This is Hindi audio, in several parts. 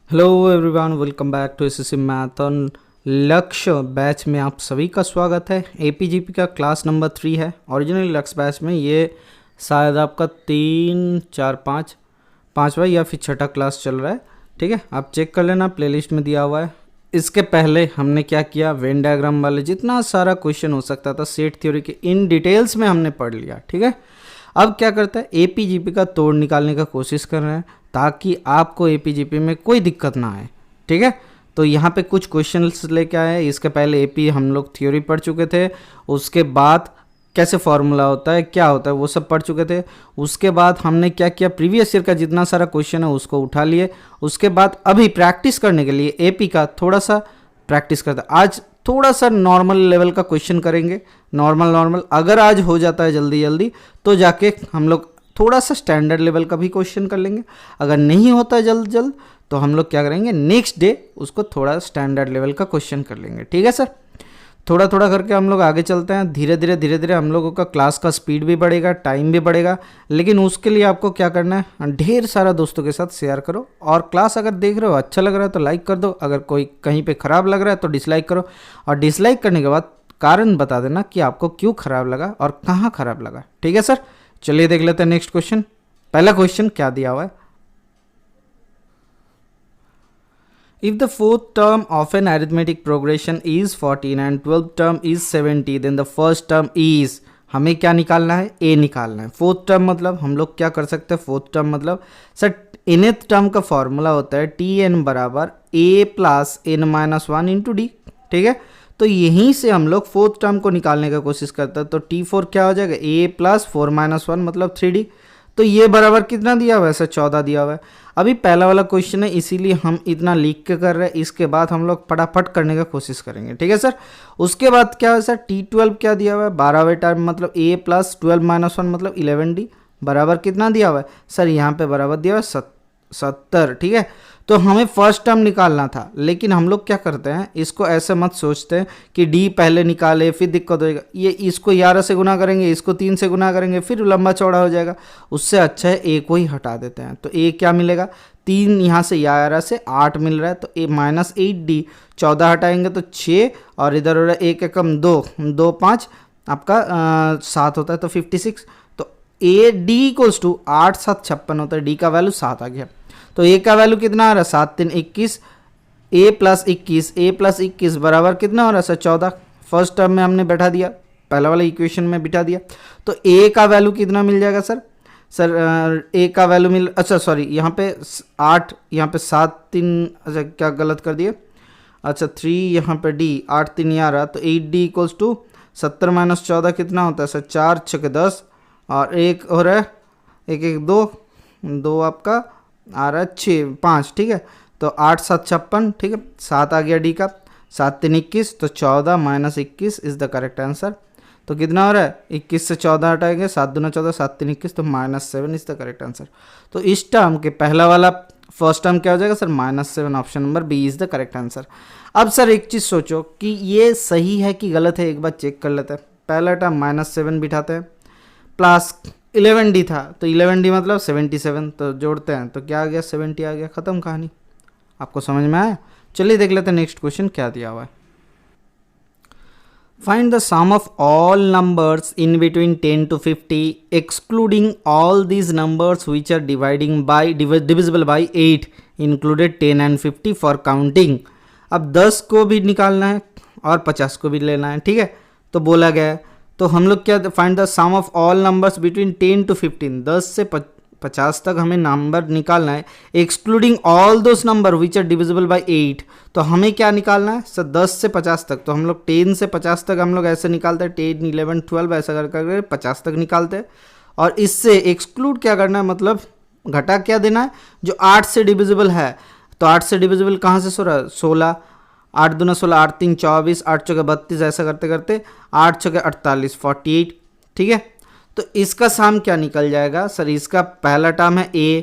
Hello everyone, welcome back to SSC math on Lakshya batch में आप सभी का स्वागत है। एपीजीपी का क्लास नंबर 3 है। ओरिजिनल लक्ष्य बैच में ये शायद आपका 5वां या फिर छठा क्लास चल रहा है। ठीक है, आप चेक कर लेना, प्लेलिस्ट में दिया हुआ है। इसके पहले हमने क्या किया, वेन डायग्राम वाले जितना सारा क्वेश्चन हो सकता था सेट थ्योरी के इन डिटेल्स में हमने पढ़ लिया। ठीक है, अब क्या करता है, एपीजीपी का तोड़ निकालने का कोशिश कर रहे हैं ताकि आपको एपीजीपी में कोई दिक्कत ना आए। ठीक है, तो यहाँ पे कुछ क्वेश्चंस लेके आए हैं। इसके पहले एपी हम लोग थ्योरी पढ़ चुके थे, उसके बाद कैसे फॉर्मूला होता है, क्या होता है, वो सब पढ़ चुके थे। उसके बाद हमने क्या किया, प्रीवियस ईयर का जितना सारा क्वेश्चन है उसको उठा लिए। उसके बाद अभी प्रैक्टिस करने के लिए एपी का थोड़ा सा प्रैक्टिस करते हैं। आज थोड़ा सा नॉर्मल लेवल का क्वेश्चन करेंगे, नॉर्मल। अगर आज हो जाता है जल्दी जल्दी तो जाके हम लोग थोड़ा सा स्टैंडर्ड लेवल का भी क्वेश्चन कर लेंगे। अगर नहीं होता है जल्द तो हम लोग क्या करेंगे, नेक्स्ट डे उसको थोड़ा स्टैंडर्ड लेवल का क्वेश्चन कर लेंगे। ठीक है सर, थोड़ा थोड़ा करके हम लोग आगे चलते हैं। धीरे धीरे हम लोगों का क्लास का स्पीड भी बढ़ेगा, टाइम भी बढ़ेगा। लेकिन उसके लिए आपको क्या करना है, ढेर सारा दोस्तों के साथ शेयर करो। और क्लास अगर देख रहे हो अच्छा लग रहा है तो लाइक कर दो, अगर कोई कहीं पे ख़राब लग रहा है तो डिसलाइक करो। और डिसलाइक करने के बाद कारण बता देना कि आपको क्यों ख़राब लगा और कहाँ ख़राब लगा। ठीक है सर, चलिए देख लेते हैं नेक्स्ट क्वेश्चन। पहला क्वेश्चन क्या दिया हुआ है, if the fourth term of an arithmetic progression is 14 and 12th term is 70 then the first term is, हमें क्या निकालना है, a निकालना है। फोर्थ टर्म मतलब हम लोग क्या कर सकते हैं, फोर्थ टर्म मतलब सर nth टर्म का फॉर्मूला होता है टी एन बराबर a plus n minus one into D. ठीक है, तो यहीं से हम लोग फोर्थ टर्म को निकालने का कोशिश करते हैं। तो t4 क्या हो जाएगा, a प्लस 4 माइनस वन मतलब 3d। तो ये बराबर कितना दिया हुआ है सर, 14 दिया हुआ है। अभी पहला वाला क्वेश्चन है इसीलिए हम इतना लिख के कर रहे हैं। इसके बाद हम लोग फटाफट करने का कोशिश करेंगे। ठीक है सर, उसके बाद क्या है सर, t12 क्या दिया हुआ है, 12वें टर्म मतलब a प्लस 12 माइनस वन मतलब 11d बराबर कितना दिया हुआ है सर, यहाँ पे बराबर दिया हुआ है 70। ठीक है, तो हमें फर्स्ट टर्म निकालना था, लेकिन हम लोग क्या करते हैं, इसको ऐसे मत सोचते हैं कि डी पहले निकाले फिर दिक्कत होएगा। ये इसको 11 से गुना करेंगे, इसको 3 से गुना करेंगे, फिर लंबा चौड़ा हो जाएगा। उससे अच्छा है ए को ही हटा देते हैं। तो ए क्या मिलेगा, 3 यहाँ से 11 से 8 मिल रहा है, तो ए माइनस 8d, 14 हटाएंगे तो 6, और इधर हो रहा है 1 एकम 2, 2 5 आपका 7 होता है तो 56। तो ए डी इक्वल्स टू 8 7 56 होता है, डी का वैल्यू 7 आ गया। तो ए का वैल्यू कितना आ रहा है, 7 3 21, ए प्लस 21 बराबर कितना हो रहा है सर, 14। फर्स्ट टर्म में हमने बैठा दिया, पहला वाला इक्वेशन में बिठा दिया। तो ए का वैल्यू कितना मिल जाएगा सर, ए का वैल्यू मिल, अच्छा सॉरी यहाँ पे 8, यहाँ पे 7 3, अच्छा क्या गलत कर दिया, अच्छा 3 यहाँ पे डी, 8 3 यहाँ रहा, तो 8d इक्वल्स टू 70 माइनस 14 कितना होता है सर, 4 6 10, और एक हो रहा है 1 1 2, 2 आपका आ रहा है 6 5। ठीक है, तो 8 7 56। ठीक है, 7 आ गया डी का, 7 3 21, तो 14 minus 21 is the correct answer. तो कितना हो रहा है, 21 से 14 हटाएंगे, 7 दूना 14, 7 3 21, तो -7 इज द करेक्ट आंसर। तो इस टर्म के पहला वाला फर्स्ट टर्म क्या हो जाएगा sir, -7, option number B is the correct answer. अब सर एक चीज़ सोचो कि ये सही है कि गलत है, एक बार चेक कर लेते हैं। पहला टर्म -7 बिठाते हैं, प्लस 11d था, तो 11d मतलब 77, तो जोड़ते हैं तो क्या आ गया, 70 आ गया, ख़त्म कहानी। आपको समझ में आया। चलिए देख लेते हैं नेक्स्ट क्वेश्चन क्या दिया हुआ है। Find the sum of all numbers in between 10 to 50 excluding all these numbers which are dividing by divisible by 8 included 10 and 50 for counting. अब 10 को भी निकालना है और 50 को भी लेना है। ठीक है, तो बोला गया है, तो हम लोग क्या, find the sum of all numbers between 10 to 15, 10 से 50 तक हमें नंबर निकालना है, excluding all those number which are divisible by 8। तो हमें क्या निकालना है सर, 10 से 50 तक। तो हम लोग 10 से 50 तक हम लोग ऐसे निकालते हैं, 10 11 12 ऐसा कर करके 50 तक निकालते हैं। और इससे एक्सक्लूड क्या करना है, मतलब घटा क्या देना है, जो 8 से डिविजिबल है। तो 8 से डिविजिबल कहाँ से 16, 8 दूना 16, 8 3 24, 8 चौके 32, ऐसा करते करते 8 चौके 48 48। ठीक है, तो इसका सम क्या निकल जाएगा सर, इसका पहला टर्म है a,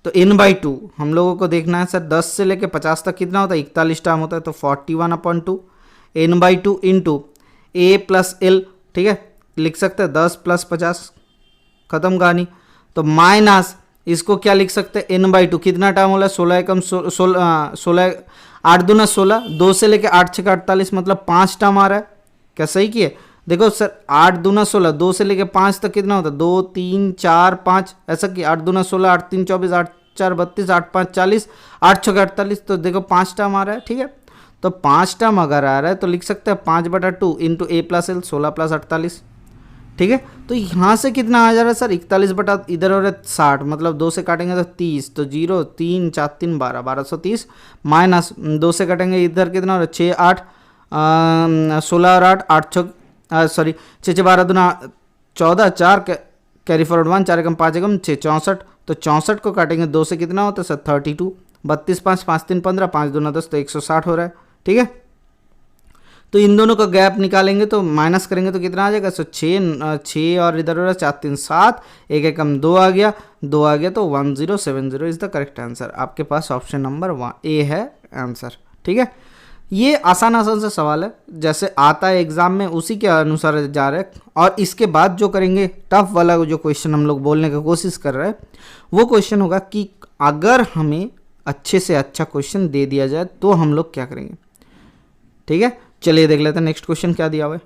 तो n/2 हम लोगों को देखना है सर। 10 से लेके 50 तक कितना होता है, 41 टर्म होता है, तो 41/2 n/2 into a plus l। ठीक है, लिख सकते हैं 10 + 50, खत्म कहानी। तो माइनस इसको क्या लिख सकते हैं, n/2 कितना टर्म होला, 16 एकम 16, 8 दूना 16, 2 से लेके 8 6 48 मतलब 5 टर्म आ रहा है। क्या सही किए, देखो सर 8 दूना 16, 2 से लेके 5 तक कितना होता है, 2 3 4 5, ऐसा कि 8 दूना 16, 8 3 24, 8 4 32, 8 5 40, 8 6 48, तो देखो 5 टर्म आ रहा है। ठीक है, तो 5 टर्म अगर आ रहा है तो लिख सकते हैं 5/2 इंटू a + l 16 + 48। ठीक है, तो यहाँ से कितना आ जा रहा है सर, 41 बटा इधर हो रहा है 60, मतलब 2 से काटेंगे तो 30, तो 0 3 4 3 12, 1230 माइनस 2 से काटेंगे इधर कितना हो रहा है 6 8 16 और 8 8 सॉरी 6 12 दूना 14, 4 कैरी फॉरवर्ड 1, 4 एकम 5 एकम 6 64, तो 64 को काटेंगे 2 से कितना होता है सर 32, 32 5 5 3 15, 5 दूना 10, तो 160 हो रहा है। ठीक है, तो इन दोनों का गैप निकालेंगे तो माइनस करेंगे तो कितना आ जाएगा, सो 6 और इधर हो रहा है 4 3 7, 1 एकम 2 आ गया, 2 आ गया, तो 1070 इज द करेक्ट आंसर। आपके पास ऑप्शन नंबर ए है आंसर। ठीक है, ये आसान से सवाल है, जैसे आता है एग्जाम में उसी के अनुसार जा रहे हैं। और इसके बाद जो करेंगे टफ वाला जो क्वेश्चन हम लोग बोलने की कोशिश कर रहे हैं, वो क्वेश्चन होगा कि अगर हमें अच्छे से अच्छा क्वेश्चन दे दिया जाए तो हम लोग क्या करेंगे। ठीक है, चलिए देख लेते हैं नेक्स्ट क्वेश्चन क्या दिया हुआ है।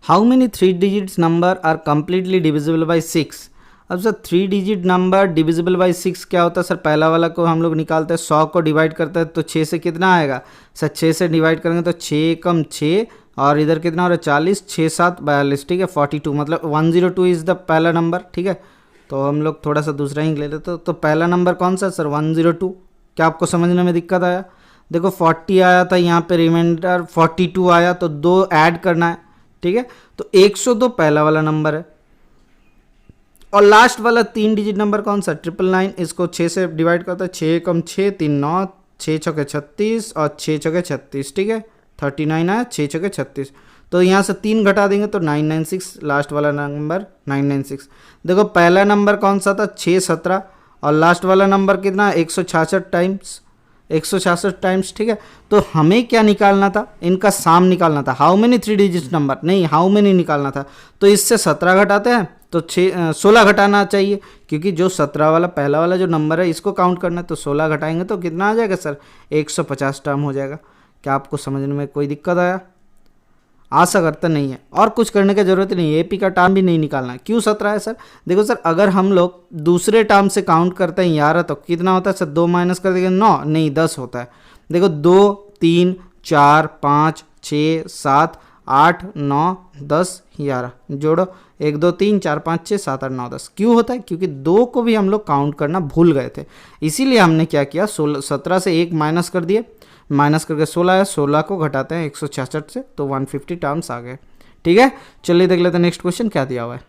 How many 3 digits number are completely divisible by 6। अब sir 3 digit number divisible by 6 क्या होता है सर, पहला वाला को हम लोग निकालते हैं, 100 को डिवाइड करते हैं तो 6 से कितना आएगा सर, 6 से डिवाइड करेंगे तो 6 कम 6 और इधर कितना हो रहा है 40, 6 7 42, ठीक है 42, मतलब 102 इज़ द पहला नंबर। ठीक है, तो हम लोग थोड़ा सा दूसरा ही ले लेते तो पहला नंबर कौन सा सर 102। क्या आपको समझने में दिक्कत आया, देखो 40 आया था यहाँ पे, रिमाइंडर 42 आया तो 2 ऐड करना है। ठीक है, तो 102 पहला वाला नंबर है, और लास्ट वाला 3 डिजिट नंबर कौन सा 999, इसको 6 से डिवाइड करता है, 6 कम 6 3 9, 6 छके 36 और 6 छके 36, ठीक है 39 आया, 6 छके 36, तो यहाँ से 3 घटा देंगे तो 996, लास्ट वाला नंबर 996। देखो पहला नंबर कौन सा था 617 और लास्ट वाला नंबर कितना 166 टाइम्स, 166 टाइम्स। ठीक है, तो हमें क्या निकालना था, इनका साम निकालना था, हाउ मेनी 3 डिजिट नंबर नहीं, हाउ मेनी निकालना था। तो इससे 17 घटाते हैं तो 16 घटाना चाहिए, क्योंकि जो 17 वाला पहला वाला जो नंबर है इसको काउंट करना है, तो 16 घटाएंगे तो कितना आ जाएगा सर 150 टर्म हो जाएगा। क्या आपको समझने में कोई दिक्कत आया, आशा करता नहीं है, और कुछ करने की जरूरत नहीं है, एपी का टर्म भी नहीं निकालना है। क्यों 17 है सर, देखो सर अगर हम लोग दूसरे टर्म से काउंट करते हैं 11 तो कितना होता है सर, 2 माइनस कर देंगे 9 नहीं 10 होता है। देखो 2 3 4 5 6 7 8 9 10 11 जोड़ो 1 2 3 4 5 6 7 8 9 10। क्यों होता है, क्योंकि 2 को भी हम लोग काउंट करना भूल गए थे, इसीलिए हमने क्या किया 17 से 1 माइनस कर दिए, माइनस करके 16 है, 16 को घटाते हैं 166 से तो 150 टर्म्स आ गए। ठीक है, चलिए देख लेते हैं नेक्स्ट क्वेश्चन क्या दिया हुआ है।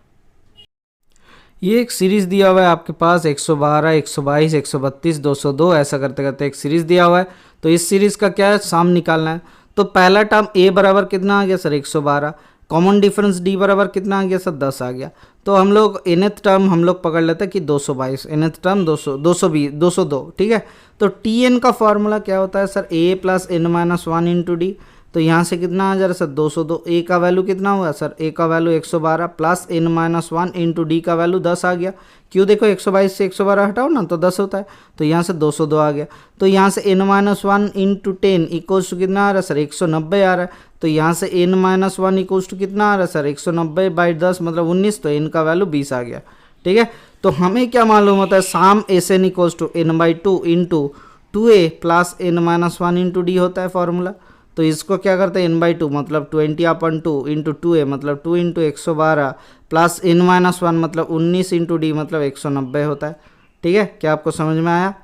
ये एक सीरीज दिया हुआ है आपके पास 112 122 132 202, ऐसा करते करते एक सीरीज दिया हुआ है। तो इस सीरीज का क्या है, साम निकालना है। तो पहला टर्म a बराबर कितना आ गया सर 112, कॉमन डिफरेंस d बराबर कितना आ गया सर 10 आ गया। तो हम लोग nth टर्म हम लोग पकड़ लेते हैं कि 222, nth टर्म 200 220 202। ठीक है, तो tn का फॉर्मूला क्या होता है sir a + n - 1 into D. तो यहाँ से कितना आ जा रहा है सर 202, a का वैल्यू कितना हुआ सर, a का value 112 plus n - 1 into D का वैल्यू 10 आ गया। क्यों, देखो 122 से 112 हटाओ ना तो 10 होता है, तो यहाँ से 202 आ गया। तो यहाँ से n - 1 इंटू 10 इक्वल्स टू कितना आ रहा है सर 190 आ रहा है। तो यहाँ से n - 1 इक्वल्स टू कितना आ रहा है सर 190 बाई 10 मतलब 19, तो n का वैल्यू 20 आ गया। ठीक है, तो हमें क्या मालूम होता है, sum Sn equals to n/2 into 2a plus n - 1 into d होता है फॉर्मूला। तो इसको क्या करते हैं n/2 मतलब 20/2 इंटू 2a मतलब 2 इंटू 112 प्लस n - 1 मतलब 19 इंटू डी मतलब 190 होता है। ठीक है, क्या आपको समझ में आया।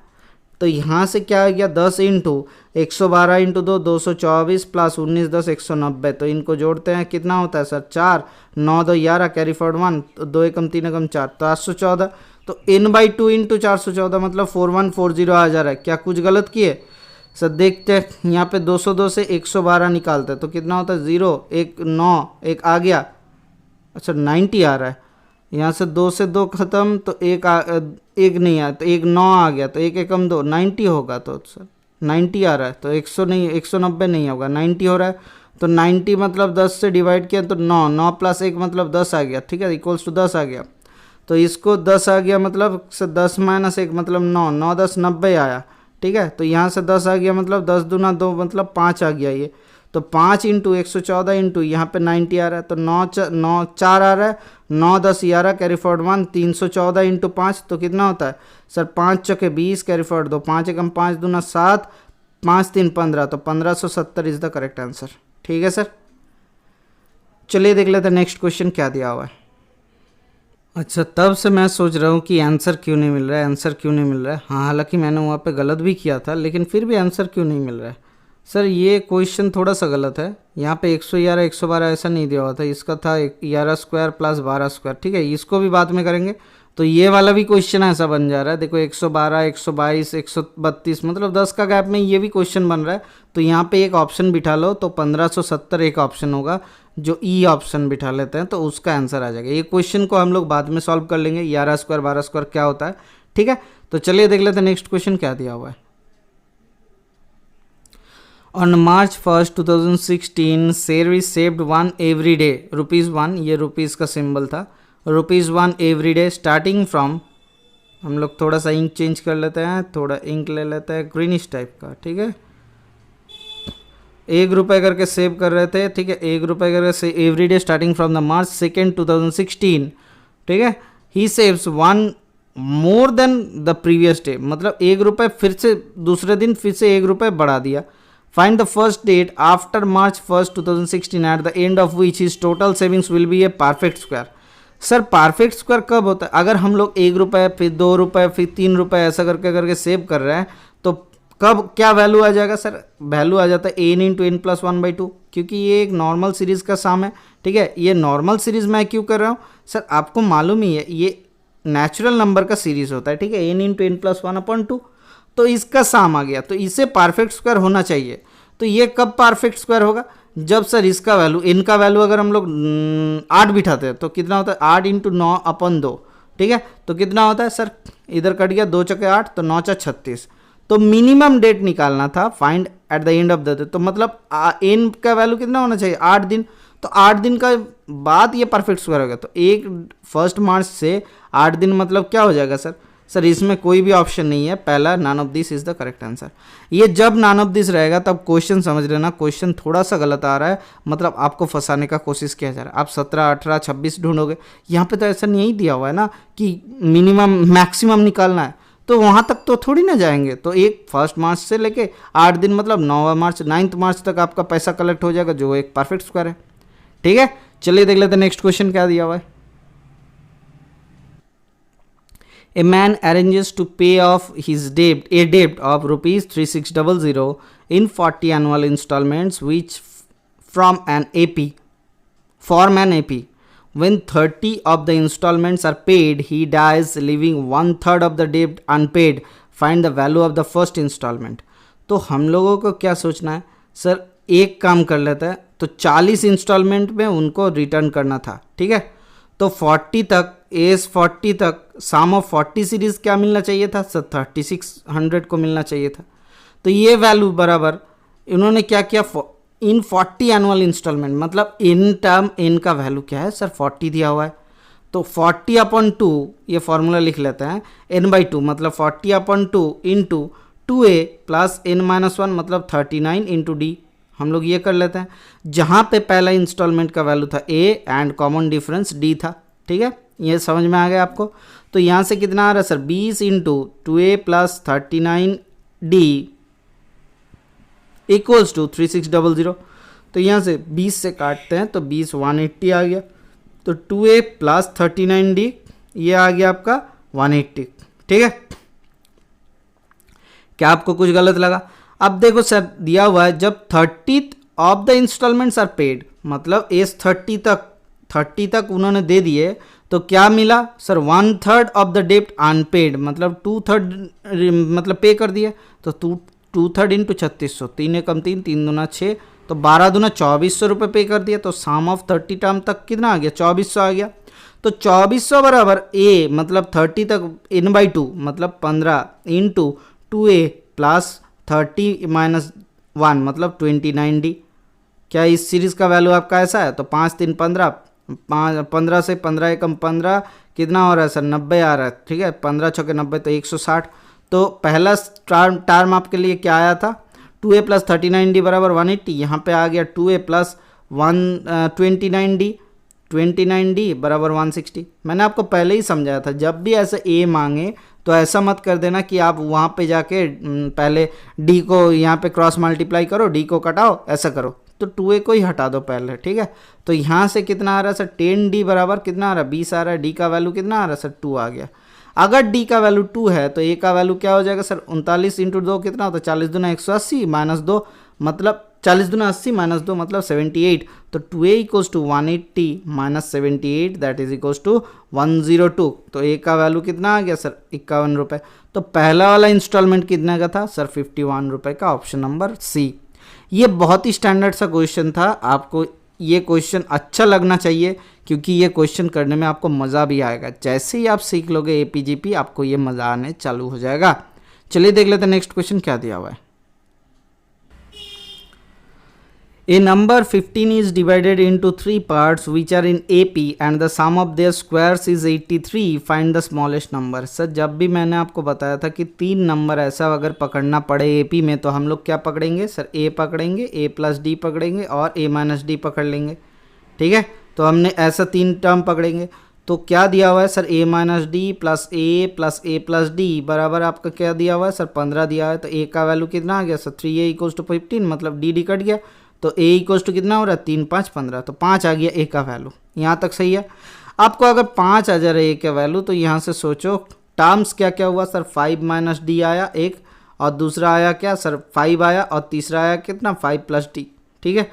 तो यहाँ से क्या आ गया 10 इंटू 112 इंटू 2 224 प्लस 19 10 190, तो इनको जोड़ते हैं कितना होता है सर 4 9 2 11 कैरी फॉरवर्ड 1 2 एकम 3 एकम 4 414। तो n/2 इंटू 414 मतलब 4140 आ जा रहा है। क्या कुछ गलत किए सर, देखते हैं यहाँ पे 202 से 112 निकालते हैं तो कितना होता है 0 1 9 1 आ गया, अच्छा 90 आ रहा है। यहाँ से 2 से 2 ख़त्म तो एक नहीं आया, तो 1 9 आ गया, तो 1 एकम 2 90 होगा, तो सर 90 आ रहा है, तो 100 नहीं 190 नहीं होगा 90 हो रहा है। तो 90 मतलब 10 से डिवाइड किया तो 9 9 प्लस 1 मतलब 10 आ गया। ठीक है, इक्वल्स टू 10 आ गया। तो इसको 10 आ गया, मतलब 10 माइनस 1 मतलब 9, 9 10 90 आया, ठीक है। तो यहाँ से 10 आ गया, मतलब 10 दूना 2 मतलब 5 आ गया ये। तो 5 इंटू 114 इंटू यहाँ पे 90 आ रहा है, तो 9 4 आ रहा है, 9 10 11 कैरी फॉरवर्ड 1, 314 इंटू 5 तो कितना होता है सर, 5 चौके 20 कैरी फॉरवर्ड 2, 5 एकम 5 दूना 7, 5 3 15, तो 1570 इज द करेक्ट आंसर। ठीक है सर, चलिए देख लेते हैं नेक्स्ट क्वेश्चन क्या दिया हुआ है। अच्छा, तब से मैं सोच रहा हूँ कि आंसर क्यों नहीं मिल रहा है, आंसर क्यों नहीं मिल रहा है। हाँ, हालांकि मैंने वहाँ पे गलत भी किया था, लेकिन फिर भी आंसर क्यों नहीं मिल रहा है सर। ये क्वेश्चन थोड़ा सा गलत है। यहाँ पे 111 112 ऐसा नहीं दिया हुआ था, इसका था 11 स्क्वायर प्लस 12 स्क्वायर। ठीक है, इसको भी बाद में करेंगे। तो ये वाला भी क्वेश्चन ऐसा बन जा रहा है, देखो 112 122 132 मतलब 10 का गैप में ये भी क्वेश्चन बन रहा है। तो यहाँ पे एक ऑप्शन बिठा लो, तो 1570 एक ऑप्शन होगा, जो ई ऑप्शन बिठा लेते हैं तो उसका आंसर आ जाएगा। ये क्वेश्चन को हम लोग बाद में सॉल्व कर लेंगे, 11 स्क्वायर 12 स्क्वायर क्या होता है। ठीक है, तो चलिए देख लेते हैं नेक्स्ट क्वेश्चन क्या दिया हुआ है। On March 1st 2016 share is saved 1 every day, ₹1, ये रुपीज़ का सिंबल था, ₹1 every day starting from, हम लोग थोड़ा सा इंक चेंज कर लेते हैं, थोड़ा इंक ले लेते हैं ग्रीनिश टाइप का। ठीक है, ₹1 करके सेव कर रहे थे। ठीक है, ₹1 करके every day starting from the March 2nd 2016। ठीक है, ही saves 1 more than the previous day, मतलब ₹1 फिर से दूसरे दिन फिर से ₹1 बढ़ा दिया। Find the first date after March 1st 2016 at the end of which his total savings will be a perfect square। Sir perfect square कब होता है, अगर हम लोग ₹1 फिर ₹2 फिर ₹3 ऐसा करके करके सेव कर रहे हैं, तो कब क्या वैल्यू आ जाएगा सर, वैल्यू आ जाता है n इंटू n प्लस 1/2, क्योंकि ये एक नॉर्मल सीरीज का सम है। ठीक है, ये नॉर्मल सीरीज मैं क्यों कर रहा हूँ सर, आपको मालूम ही है ये नेचुरल नंबर का सीरीज होता है। ठीक है, n इंटू n प्लस 1/2, तो इसका साम आ गया, तो इसे परफेक्ट स्क्वायर होना चाहिए। तो ये कब परफेक्ट स्क्वायर होगा, जब सर इसका वैल्यू, n का वैल्यू अगर हम लोग 8 बिठाते हैं तो कितना होता है 8 इंटू 9/2। ठीक है, तो कितना होता है सर, इधर कट गया 2 चौके 8, तो 9 × 36। तो मिनिमम डेट निकालना था, find at the end of the day, तो मतलब n का वैल्यू कितना होना चाहिए 8 दिन, तो 8 दिन का बाद ये परफेक्ट स्क्वायर होगा। तो 1 मार्च से 8 दिन मतलब क्या हो जाएगा सर, इसमें कोई भी ऑप्शन नहीं है, पहला none of this is the correct answer. ये जब नन ऑफ दिस रहेगा तब क्वेश्चन समझ लेना, क्वेश्चन थोड़ा सा गलत आ रहा है, मतलब आपको फंसाने का कोशिश किया जा रहा है। आप 17 18 26 ढूंढोगे, यहाँ पे तो ऐसा नहीं दिया हुआ है ना कि मिनिमम मैक्सिमम निकालना है, तो वहाँ तक तो थोड़ी ना जाएंगे। तो 1 मार्च से लेके 8 दिन मतलब 9 मार्च 9 मार्च तक आपका पैसा कलेक्ट हो जाएगा, जो एक परफेक्ट स्क्वायर है। ठीक है, चलिए देख लेते हैं नेक्स्ट क्वेश्चन क्या दिया हुआ है। A man arranges to pay off his debt of ₹3600 in 40 annual installments, which form an AP. When 30 of the installments are paid, he dies, leaving 1/3 of the debt unpaid. Find the value of the first installment. तो हम लोगों को क्या सोचना है सर, एक काम कर लेता है, तो 40 इंस्टॉलमेंट में उनको रिटर्न करना था। ठीक है, तो 40 तक AS40 तक सम ऑफ 40 सीरीज क्या मिलना चाहिए था सर, 3600 को मिलना चाहिए था। तो ये वैल्यू बराबर इन्होंने क्या किया, इन 40 एनुअल इंस्टॉलमेंट, मतलब इन टर्म n का वैल्यू क्या है सर 40 दिया हुआ है, तो 40/2 ये फॉर्मूला लिख लेते हैं, n/2 मतलब 40/2 इंटू 2a प्लस n-1 मतलब 39 इंटू d। हम लोग ये कर लेते हैं, जहाँ पे पहला इंस्टॉलमेंट का वैल्यू था a and common difference d था। ठीक है, ये समझ में आ गया आपको। तो यहाँ से कितना आ रहा है sir, 20 into 2a plus 39d equals to 3600। तो यहाँ से 20 से काटते हैं तो 20 180 आ गया, तो 2a प्लस 39d ये आ गया आपका 180। ठीक है, क्या आपको कुछ गलत लगा? अब देखो सर दिया हुआ है जब 30th of the installments are paid, मतलब एज 30 तक उन्होंने दे दिए, तो क्या मिला सर 1/3 ऑफ द डेप्ट अनपेड, मतलब 2/3 मतलब पे कर दिए, तो 2/3 इंटू 3600, 3 एकम 3 3 दूना 6, तो 12 दूना 2400 रुपये पे कर दिया। तो सम ऑफ 30 टर्म तक कितना आ गया 2400 आ गया। तो 2400 बराबर a मतलब 30 तक n/2 मतलब 15 इंटू 2a प्लस 30 माइनस 1 मतलब 29d। क्या इस सीरीज़ का वैल्यू आपका ऐसा है? तो 5 3 15, 15 से 15 एकम 15 कितना हो रहा है सर 90 आ रहा है, ठीक है, 15 चौके 90 तो 160। तो पहला टर्म आपके लिए क्या आया था 2a प्लस 39d बराबर 180, यहाँ पे आ गया 2a प्लस 29d बराबर 160। मैंने आपको पहले ही समझाया था जब भी ऐसे a मांगे तो ऐसा मत कर देना कि आप वहाँ पे जाके पहले d को यहाँ पे क्रॉस मल्टीप्लाई करो, d को कटाओ, ऐसा करो, तो 2a को ही हटा दो पहले, ठीक है। तो यहाँ से कितना आ रहा है सर 10d बराबर कितना आ रहा है 20 आ रहा है, d का वैल्यू कितना आ रहा है सर 2 आ गया। अगर d का वैल्यू 2 है तो a का वैल्यू क्या हो जाएगा सर 39 इंटू 2 कितना होता है 40 दूना 180 माइनस 2 मतलब 40 दूना 80 माइनस 2 मतलब 78। तो 2a equals to 180 minus 78 that is equals to 102। तो a का वैल्यू कितना आ गया सर 51 रुपये। तो पहला वाला इंस्टॉलमेंट कितने का था सर 51 रुपये का, ऑप्शन नंबर सी। ये बहुत ही स्टैंडर्ड सा क्वेश्चन था, आपको ये क्वेश्चन अच्छा लगना चाहिए क्योंकि ये क्वेश्चन करने में आपको मज़ा भी आएगा। जैसे ही आप सीख लोगे एपीजीपी आपको ये मज़ा आने चालू हो जाएगा। चलिए देख लेते हैं नेक्स्ट क्वेश्चन क्या दिया हुआ है। A number 15 is divided into 3 parts which are in AP and the sum of their squares is 83. Find the smallest number. Sir जब भी मैंने आपको बताया था कि 3 नंबर ऐसा अगर पकड़ना पड़े AP में तो हम लोग क्या पकड़ेंगे सर A पकड़ेंगे, A प्लस डी पकड़ेंगे और A माइनस डी पकड़ लेंगे, ठीक है। तो हमने ऐसा 3 टर्म पकड़ेंगे। तो क्या दिया हुआ है sir A minus D plus A plus D बराबर आपका क्या दिया हुआ है सर 15 दिया है। तो A का वैल्यू कितना आ गया सर 3a इक्वल्स टू 15 मतलब डी कट गया। तो a इक्वल्स टू कितना हो रहा है 3 5 15, तो 5 आ गया a का वैल्यू। यहाँ तक सही है। आपको अगर 5 आ जा रहा है a का वैल्यू तो यहाँ से सोचो टर्म्स क्या क्या हुआ सर 5 माइनस डी आया एक, और दूसरा आया क्या सर 5 आया, और तीसरा आया कितना 5 प्लस डी, ठीक है।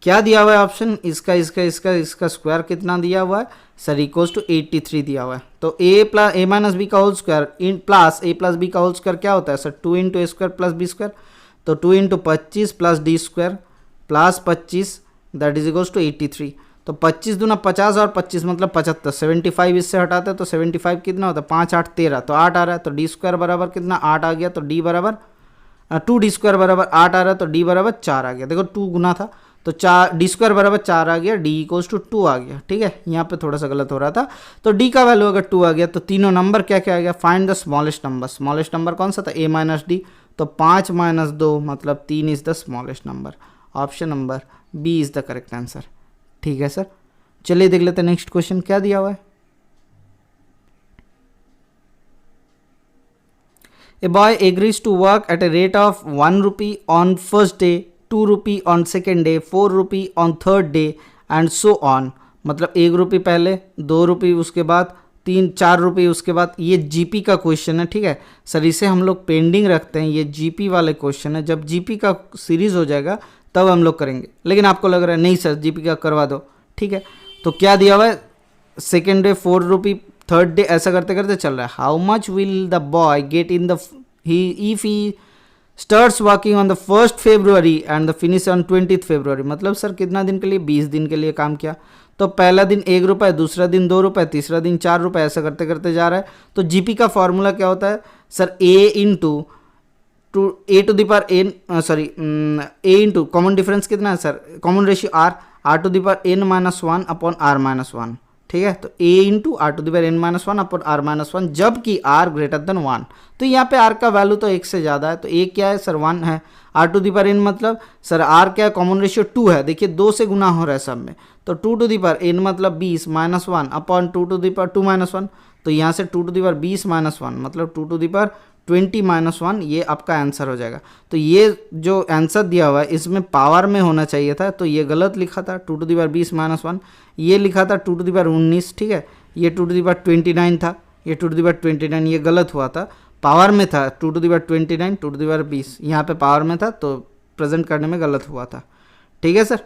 क्या दिया हुआ है ऑप्शन इसका स्क्वायर कितना दिया हुआ है सर इक्वल्स टू 83 दिया हुआ है। तो a माइनस बी का whole square in plus a plus B का होल स्क्वायर क्या होता है sir 2 into A square plus B square. तो 2 into 25 plus D square plus 25 that is equals to 83। तो 25 दूना 50 और 25 मतलब 75, 75 इससे हटाते हैं तो 75 कितना होता है 5 8 13, तो 8 आ रहा है। तो डी स्क्वायर बराबर कितना 8 आ गया। तो डी बराबर 2 डी स्क्वायर बराबर 8 आ रहा है, तो डी बराबर 4 आ गया। देखो 2 गुना था तो 4 डी स्क्वायर बराबर 4 आ गया, डी इक्वल्स टू 2 आ गया, ठीक है। यहाँ पे थोड़ा सा गलत हो रहा था। तो डी का वैल्यू अगर 2 आ गया तो तीनों नंबर क्या क्या आ गया find the smallest number. Smallest number कौन सा था a माइनस डी, तो 5 माइनस 2 मतलब 3 is the smallest number. Option number B is the correct answer, ठीक है सर। चलिए देख लेते हैं नेक्स्ट क्वेश्चन क्या दिया हुआ है। A boy agrees to work at a rate of 1 rupee on first day, 2 rupee on second day, 4 rupee on third day and so on. मतलब 1 रुपी पहले, 2 रुपी उसके बाद, 3 4 रुपये उसके बाद। ये जीपी का क्वेश्चन है, ठीक है सर। इसे हम लोग पेंडिंग रखते हैं, ये जीपी वाले क्वेश्चन है। जब जीपी का सीरीज हो जाएगा तब हम लोग करेंगे, लेकिन आपको लग रहा है नहीं सर जीपी का करवा दो, ठीक है। तो क्या दिया हुआ है सेकेंड डे 4 रुपी, थर्ड डे, ऐसा करते करते चल रहा है। How much will the boy get in the if he starts working on the 1st February and the finish on 20th February। मतलब सर कितना दिन के लिए 20 दिन के लिए काम किया। तो पहला दिन 1 रुपये, दूसरा दिन 2 रुपये, तीसरा दिन 4 रुपये, ऐसा करते करते जा रहा है। तो जीपी का फॉर्मूला क्या होता है sir a into a to the power n sorry a into common difference कितना है sir common ratio r to the power n minus 1 upon r minus 1, ठीक है। तो a into r to the power n minus 1 upon r minus 1 जबकि r ग्रेटर देन 1। तो यहाँ पे r का वैल्यू तो 1 से ज़्यादा है, तो a क्या है सर 1 है। r to the power n मतलब सर r क्या है कॉमन रेशियो 2 है, देखिए 2 से गुना हो रहा है सब में। तो 2 टू द पावर n मतलब 20 minus 1 upon 2 to the power 2 minus 1। तो यहाँ से 2 टू द पावर 20 माइनस 1 मतलब 2 टू द पावर 20 माइनस 1, ये आपका आंसर हो जाएगा। तो ये जो आंसर दिया हुआ है इसमें पावर में होना चाहिए था, तो ये गलत लिखा था 2 टू द पावर 20 माइनस 1। ये लिखा था 2 टू द पावर 19, ठीक है। ये 2 टू द पावर 29 था, ये 2 टू द पावर 29, ये गलत हुआ था। पावर में था 2 to the power 29, 2 to the power 20, यहाँ पे पावर में था तो प्रेजेंट करने में गलत हुआ था, ठीक है सर।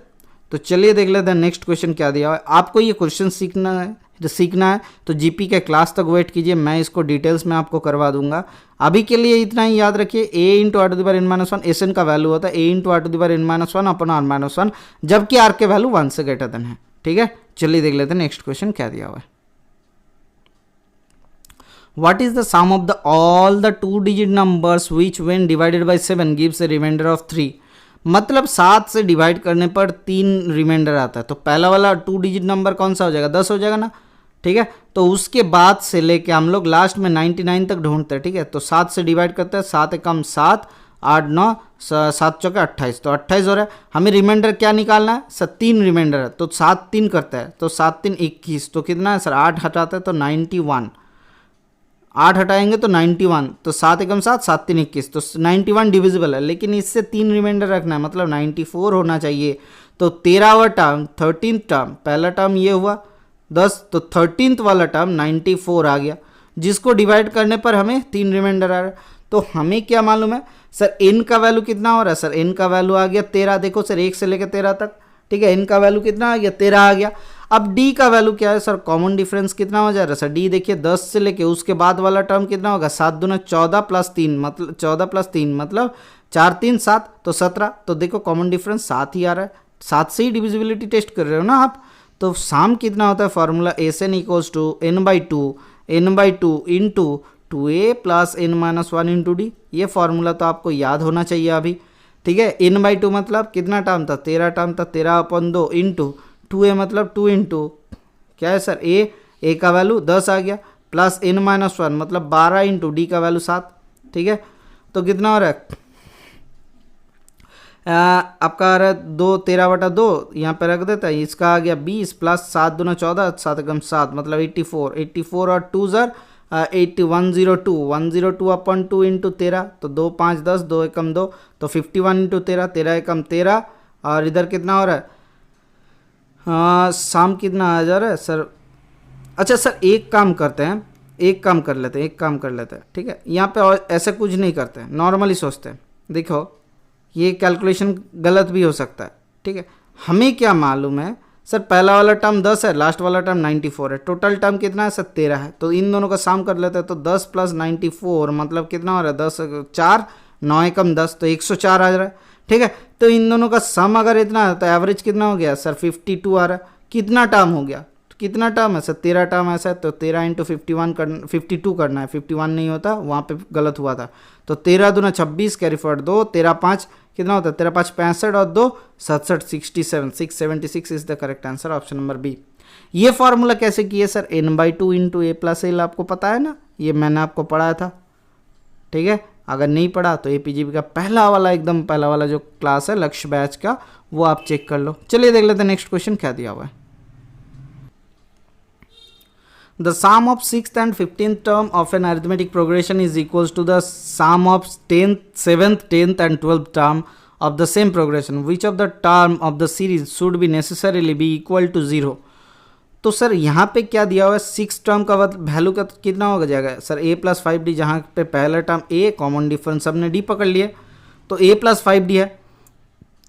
तो चलिए देख लेते हैं नेक्स्ट क्वेश्चन क्या दिया हुआ है। आपको ये क्वेश्चन सीखना है तो जीपी के क्लास तक वेट कीजिए, मैं इसको डिटेल्स में आपको करवा दूंगा। अभी के लिए इतना ही याद रखिए, a into R to the power n minus 1 S का वैल्यू होता है a into R to the power n minus 1 upon r minus 1, जबकि r के वैल्यू 1 से ग्रेटर देन है, ठीक है। चलिए देख लेते हैं नेक्स्ट क्वेश्चन क्या दिया हुआ है। What is the sum of the all the 2-digit numbers which when divided by 7 gives a remainder of 3। मतलब 7 से डिवाइड करने पर 3 रिमाइंडर आता है। तो पहला वाला 2 डिजिट नंबर कौन सा हो जाएगा 10 हो जाएगा ना, ठीक है। तो उसके बाद से लेके हम लोग लास्ट में 99 तक ढूंढते हैं, ठीक है। तो 7 से डिवाइड करते हैं, 7 एकम 7, 8 9, 7 चौके 28, तो 28 हो रहा है। हमें रिमाइंडर क्या निकालना है सर, 3 रिमाइंडर है, तो 7 3 करता है, तो 7 3 21, तो कितना है सर 8 हटाते हैं तो 91, 8 हटाएंगे तो 91, तो 7 एकम 7, 7 3 21, तो 91 डिविजिबल है, लेकिन इससे 3 रिमाइंडर रखना है, मतलब 94 होना चाहिए। तो 13वां टर्म 13th टर्म, पहला टर्म ये हुआ 10, तो 13th वाला टर्म 94 आ गया, जिसको डिवाइड करने पर हमें 3 रिमाइंडर आ रहा है। तो हमें क्या मालूम है सर, n का वैल्यू कितना हो रहा है सर, n का वैल्यू आ गया 13, देखो सर 1 से लेकर 13 तक, ठीक है। n का वैल्यू कितना आ गया 13 आ गया। अब d का वैल्यू क्या है सर, कॉमन डिफरेंस कितना हो जा रहा है सर, d देखिए 10 से लेके उसके बाद वाला टर्म कितना होगा, 7 दूना 14 प्लस 3 मतलब 14 प्लस 3 मतलब 4 3 7, तो 17, तो देखो कॉमन डिफरेंस 7 ही आ रहा है, 7 से ही डिविजिबिलिटी टेस्ट कर रहे हो ना आप। तो साम कितना होता है formula, S N equals to n by two into 2a plus n minus 1 into D. ये फॉर्मूला तो आपको याद होना चाहिए अभी, ठीक है। n बाई टू मतलब कितना टर्म था, 13 टर्म था, 13/2 इंटू 2a मतलब 2 इंटू क्या है सर a का वैल्यू 10 आ गया, प्लस n माइनस 1 मतलब 12 इंटू डी का वैल्यू 7, ठीक है। तो कितना हो रहा है आपका आ रहा है 2 13/2, यहाँ पे रख देता है, इसका आ गया 20 प्लस 7 दूना 14, 7 एकम 7 मतलब 84 और 2 ज़र 102 102/2 इंटू 13, तो 2 5 10, 2 एकम 2, तो 51 इंटू 13, 13 एकम 13, और इधर कितना हो रहा है शाम कितना आ जा रहा है सर। अच्छा सर एक काम करते हैं, एक काम कर लेते हैं, ठीक है। यहाँ पे और ऐसा कुछ नहीं करते हैं, नॉर्मली सोचते हैं, देखो ये कैलकुलेशन गलत भी हो सकता है, ठीक है। हमें क्या मालूम है सर, पहला वाला टर्म 10 है, लास्ट वाला टर्म 94 है, टोटल टर्म कितना है सर 13 है, तो इन दोनों का सम कर लेते हैं। तो 10 प्लस 94 मतलब कितना हो रहा है 10 4 9 एकम 10, तो 104 आ रहा है, ठीक है। तो इन दोनों का सम अगर इतना है तो एवरेज कितना हो गया सर 52 आ रहा है। कितना टर्म हो गया, कितना टर्म है सर 13 टर्म ऐसा है, तो 13 इंटू 52 करना है, 51 नहीं होता, वहाँ पे गलत हुआ था। तो 13 दूना 26 कैरी फॉरवर्ड 2, 13 5 कितना होता है 13 5 65 और 2 67 67 676 is the correct answer, option number B. ये फॉर्मूला कैसे किए sir, n by two into A plus L आपको पता है ना, ये मैंने आपको पढ़ाया था, ठीक है। अगर नहीं पढ़ा तो एपीजीपी का पहला वाला जो क्लास है लक्ष्य बैच का, वो आप चेक कर लो। चलिए देख लेते हैं नेक्स्ट क्वेश्चन क्या दिया हुआ है। The sum of 6th and 15th term of an arithmetic progression is equals to the sum of 10th, 7th, 10th and 12th term of the same progression. Which of the term of the series should be necessarily be equal to 0? तो सर यहाँ पे क्या दिया हुआ है, 6 टर्म का वैल्यू का कितना हो जाएगा सर a प्लस 5d, जहाँ पे पहला टर्म a कॉमन डिफरेंस हमने d पकड़ लिया, तो a प्लस 5d है।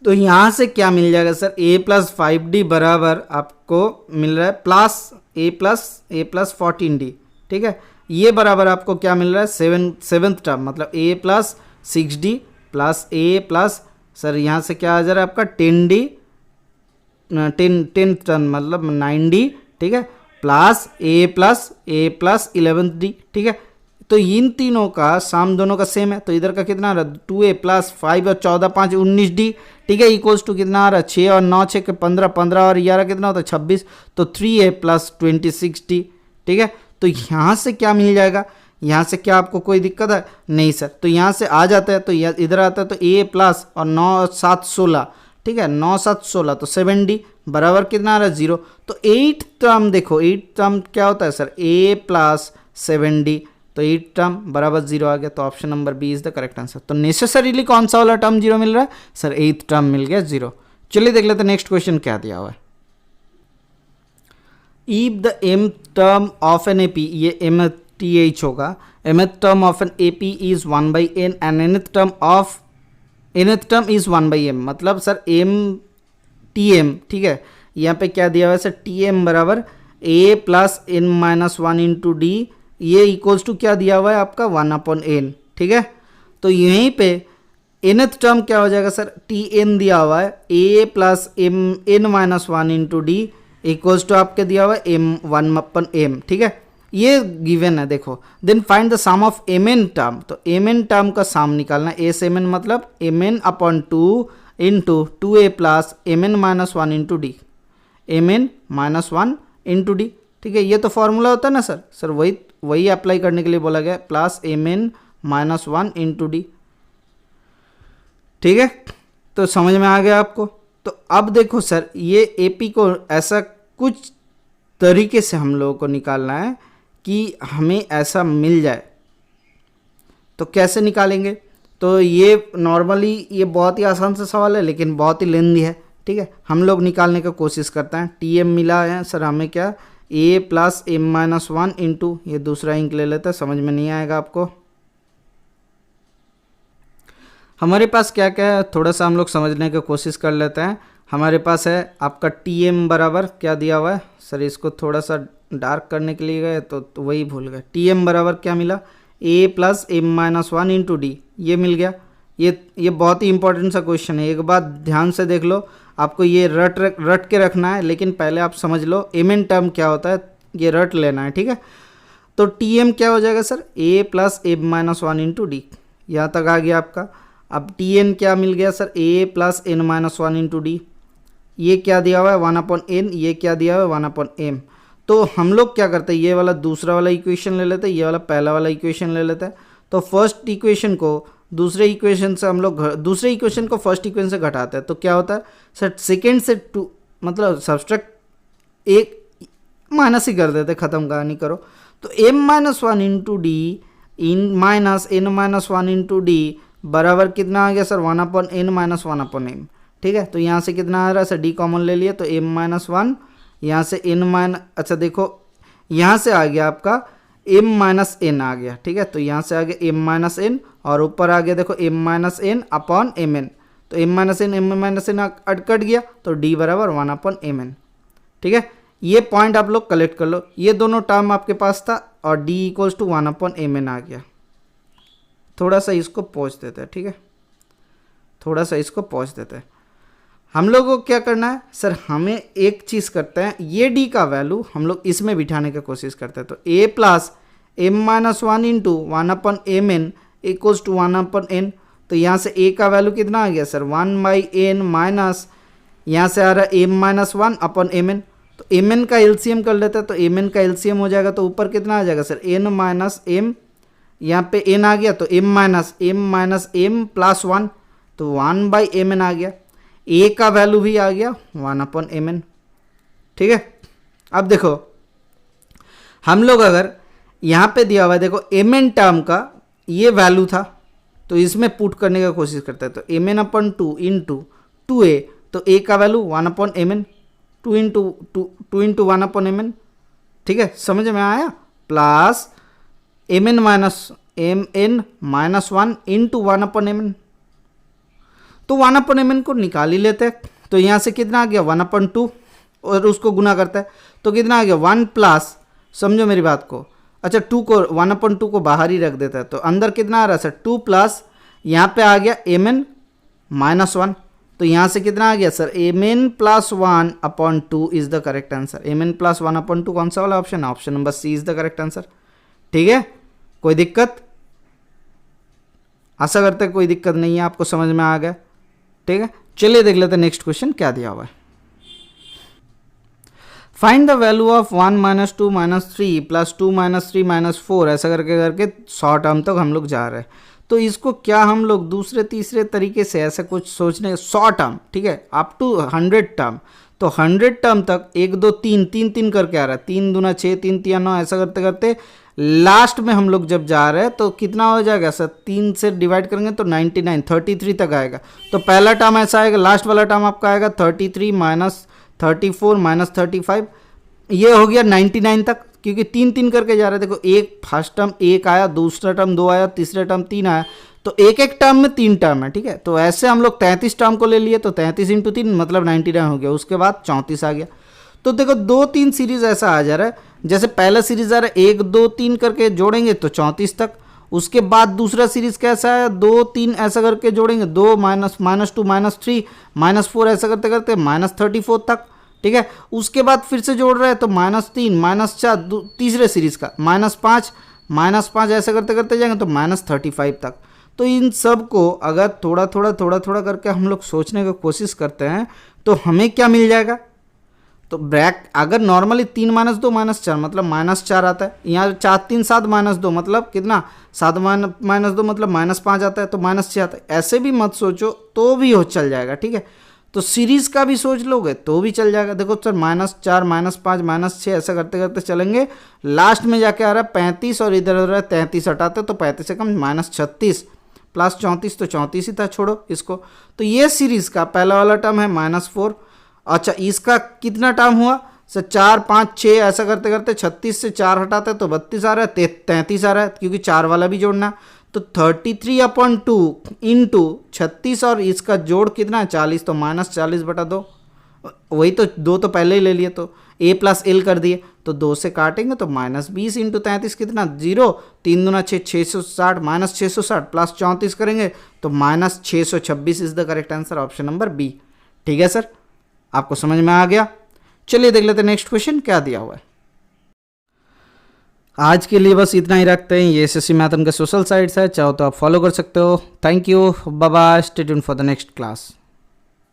तो यहाँ से क्या मिल जाएगा सर, a प्लस 5d बराबर आपको मिल रहा है प्लस a प्लस 14d, ठीक है। ये बराबर आपको क्या मिल रहा है 7th टर्म मतलब a plus 6d plus a plus sir यहाँ से क्या आ जा रहा है आपका 10d 10th टर्म मतलब 9d, ठीक है, प्लस a प्लस 11d, ठीक है। तो इन तीनों का साम दोनों का सेम है, तो इधर का कितना आ रहा है 2a प्लस 5 और 14 5 19d, ठीक है, इक्वल्स टू कितना आ रहा है 6 और 9 6 के 15 15 और 11 कितना होता है 26, तो 3a प्लस 26d, ठीक है। तो यहाँ से क्या मिल जाएगा, यहाँ से क्या आपको कोई दिक्कत है नहीं सर, तो यहाँ से आ जाता है, तो इधर आता है तो a प्लस और 9 7 16, ठीक है, 9 7 16 तो 7d बराबर कितना आ रहा है 0। तो 8th टर्म देखो, 8th टर्म क्या होता है सर a प्लस 7d, तो 8th टर्म बराबर 0 आ गया, तो option number B is the correct answer. तो नेसेसरीली कौन सा वाला टर्म 0 मिल रहा है सर, 8th टर्म मिल गया 0। चलिए देख लेते हैं नेक्स्ट क्वेश्चन क्या दिया हुआ है। If the mth term of N AP, ये mth होगा, mth term of N AP is 1/n and nth term is 1/m, मतलब सर tm, ठीक है। यहाँ पे क्या दिया हुआ है सर tm बराबर a plus n minus 1 into D, ये इक्वल्स टू क्या दिया हुआ है आपका 1/n, ठीक है। तो यहीं पे nth टर्म क्या हो जाएगा सर tn दिया हुआ है a plus n minus 1 into D equals to आपके दिया हुआ है m 1/m, ठीक है, ये गिवन है देखो। Then find the sum of mn term, तो mn टर्म का सम निकालना, एस mn मतलब mn/2 into 2a plus mn minus 1 into D, mn minus 1 into D, ठीक है, ये तो फॉर्मूला होता है ना सर वही वही अप्लाई करने के लिए बोला गया, plus M N minus one into D. ठीक है, तो समझ में आ गया आपको। तो अब देखो सर, ये एपी को ऐसा कुछ तरीके से हम लोगों को निकालना है कि हमें ऐसा मिल जाए। तो कैसे निकालेंगे? तो ये नॉर्मली ये बहुत ही आसान सा सवाल है लेकिन बहुत ही लेंदी है। ठीक है, हम लोग निकालने का कोशिश करते हैं। टी एम मिला है सर हमें क्या, a plus m minus one into, ये दूसरा इंक ले लेते हैं, समझ में नहीं आएगा आपको। हमारे पास क्या क्या है थोड़ा सा हम लोग समझने की कोशिश कर लेते हैं। हमारे पास है आपका टी एम बराबर क्या दिया हुआ है सर, इसको थोड़ा सा डार्क करने के लिए गए तो वही भूल गए। टी एम बराबर क्या मिला, a plus m minus one into D, ये मिल गया। ये बहुत ही इंपॉर्टेंट सा क्वेश्चन है, एक बात ध्यान से देख लो, आपको ये रट के रखना है, लेकिन पहले आप समझ लो एम एन टर्म क्या होता है, ये रट लेना है। ठीक है, तो टी एम क्या हो जाएगा sir, a plus m minus one into d, यहाँ तक आ गया आपका। अब टी एन क्या मिल गया sir, a plus n minus one into D, ये क्या दिया हुआ है 1 अपॉन एन, ये क्या दिया हुआ है 1 अपॉन एम। तो हम लोग क्या करते हैं, ये वाला दूसरा वाला इक्वेशन ले लेते हैं, ये वाला पहला वाला इक्वेशन ले लेते हैं। तो फर्स्ट इक्वेशन को दूसरे इक्वेशन से हम लोग दूसरे इक्वेशन को फर्स्ट इक्वेशन से घटाते हैं, तो क्या होता है सर, सेकेंड से टू मतलब सब्सट्रैक्ट एक माइनस ही कर देते, ख़त्म कहानी करो। तो M minus one into d इन minus n minus one into d बराबर कितना आ गया sir, 1 upon n minus 1 upon m. ठीक है, तो यहाँ से कितना आ रहा है सर, डी कॉमन ले लिया तो एम माइनस वन, यहाँ से एन माइनस, अच्छा देखो यहाँ से आ गया आपका एम माइनस एन आ गया। ठीक है, तो यहाँ से आ गया एम माइनस एन और ऊपर आ गया देखो M minus N upon M N, तो एम माइनस एन कट गया तो डी बराबर 1 अपॉन एम एन। ठीक है, ये पॉइंट आप लोग कलेक्ट कर लो, ये दोनों टर्म आपके पास था और d equals to 1 upon M n आ गया। थोड़ा सा इसको पहुँच देते हैं, ठीक है, थोड़ा सा इसको पहुँच देते हैं। हम लोगों को क्या करना है सर, हमें एक चीज़ करते हैं, ये डी का वैल्यू हम लोग इसमें बिठाने की कोशिश करते हैं। तो a plus m minus one into 1 upon M n equals to 1 upon n, तो यहाँ से ए का वैल्यू कितना आ गया सर, 1 बाई एन माइनस, यहाँ से आ रहा है M minus one upon M N, तो एम एन का एलसीएम कर लेते हैं, तो एम एन का एलसीएम हो जाएगा, तो ऊपर कितना आ जाएगा सर, एन माइनस एम, यहाँ पे एन आ गया तो M minus M plus one, तो 1 बाई एम एन आ गया। ए का वैल्यू भी आ गया 1 अपॉन एम एन। ठीक है, अब देखो हम लोग अगर यहाँ पे दिया हुआ है देखो एम एन टर्म का ये वैल्यू था, तो इसमें पुट करने की कोशिश करते हैं। तो M n upon two into two a, तो ए का value 1 upon M n, two into 1 upon M n. ठीक है, समझ में आया, plus M N minus one into 1 upon M N, तो 1 अपॉन एम एन को निकाल ही लेते हैं। तो यहाँ से कितना आ गया 1 अपॉन टू और उसको गुना करता है तो कितना आ गया 1 प्लस, समझो मेरी बात को, अच्छा 2 को 1 अपॉन टू को बाहर ही रख देता है, तो अंदर कितना आ रहा है सर 2 प्लस, यहाँ पे आ गया एम एन माइनस वन, तो यहाँ से कितना आ गया sir M N plus 1 upon two is the correct answer. M N plus 1 upon two कौन सा वाला ऑप्शन है, option number C is the correct answer. ठीक है, कोई दिक्कत, आशा करते हैं कोई दिक्कत नहीं है, आपको समझ में आ गया। ठीक है, चलिए देख लेते हैं नेक्स्ट क्वेश्चन क्या दिया हुआ है। Find the value of 1 minus 2 minus 3 plus 2 minus 3 minus 4, ऐसा करके करके 100 टर्म तक हम लोग जा रहे हैं। तो इसको क्या हम लोग दूसरे तीसरे तरीके से ऐसा कुछ सोचने, 100 टर्म, ठीक है, अप टू 100 टर्म, तो 100 टर्म तक 1 2 3 3 3 करके आ रहा है, 3 दूना 6 3 3 9, ऐसा करते करते लास्ट में हम लोग जब जा रहे हैं तो कितना हो जाएगा सर, 3 से डिवाइड करेंगे तो 99 33 तक आएगा। तो पहला टर्म ऐसा आएगा, लास्ट वाला टर्म आपका आएगा 33 माइनस 34 माइनस 35, ये हो गया 99 तक, क्योंकि 3 3 करके जा रहे हैं। देखो एक फर्स्ट टर्म 1 आया, दूसरा टर्म 2 आया, तीसरा टर्म 3 आया, तो एक एक टर्म में 3 टर्म है। ठीक है, तो ऐसे हम लोग 33 टर्म को ले लिए, तो 33 इंटू 3 मतलब 99 हो गया, उसके बाद 34 आ गया। तो देखो 2 3 सीरीज ऐसा आ जा रहा है, जैसे पहला सीरीज आ रहा है 1 2 3 करके जोड़ेंगे तो 34 तक, उसके बाद दूसरा सीरीज कैसा है 2 3 ऐसा करके जोड़ेंगे, 2 माइनस 2 माइनस 3 माइनस 4 ऐसा करते करते माइनस 34 तक। ठीक है, उसके बाद फिर से जोड़ रहे हैं तो -3 -4 तीसरे सीरीज का -5 ऐसा करते करते जाएंगे तो -35 तक। तो इन सब को अगर थोड़ा थोड़ा करके हम लोग सोचने की कोशिश करते हैं तो हमें क्या मिल जाएगा, तो ब्रैक अगर नॉर्मली 3 माइनस 2 माइनस 4 मतलब माइनस 4 आता है, यहाँ 4 3 7 माइनस 2 मतलब कितना 7 माइनस 2 मतलब माइनस 5 आता है, तो माइनस 6 आता है। ऐसे भी मत सोचो तो भी हो चल जाएगा, ठीक है। तो सीरीज का भी सोच लोगे तो भी चल जाएगा। देखो सर माइनस 4 माइनस 5 माइनस 6 ऐसा करते करते चलेंगे, लास्ट में जाके आ रहा है 35 और इधर उधर 33 हटाते तो 35 से कम माइनस 36 प्लस 34 तो 34 ही था, छोड़ो इसको। तो ये सीरीज का पहला वाला टर्म है -4। अच्छा इसका कितना टर्म हुआ सर 4 5 6 ऐसा करते करते 36 से 4 हटाते तो 32 आ रहा है, 33 आ रहा है क्योंकि 4 वाला भी जोड़ना। तो 33/2 इंटू 36 और इसका जोड़ कितना है 40, तो -40/2। वही तो 2 तो पहले ही ले लिए, तो a प्लस एल कर दिए, तो 2 से काटेंगे तो -20 इंटू 33 कितना 0, 3 दूना 6 660 -660 प्लस 34 करेंगे तो -626 is the correct answer, option number B. ठीक है सर, आपको समझ में आ गया। चलिए देख लेते हैं नेक्स्ट क्वेश्चन क्या दिया हुआ है। आज के लिए बस इतना ही रखते हैं। ये एसएससी मैथ के सोशल साइट्स है, चाहो तो आप फॉलो कर सकते हो। Thank you, bye bye, stay tuned for the next class.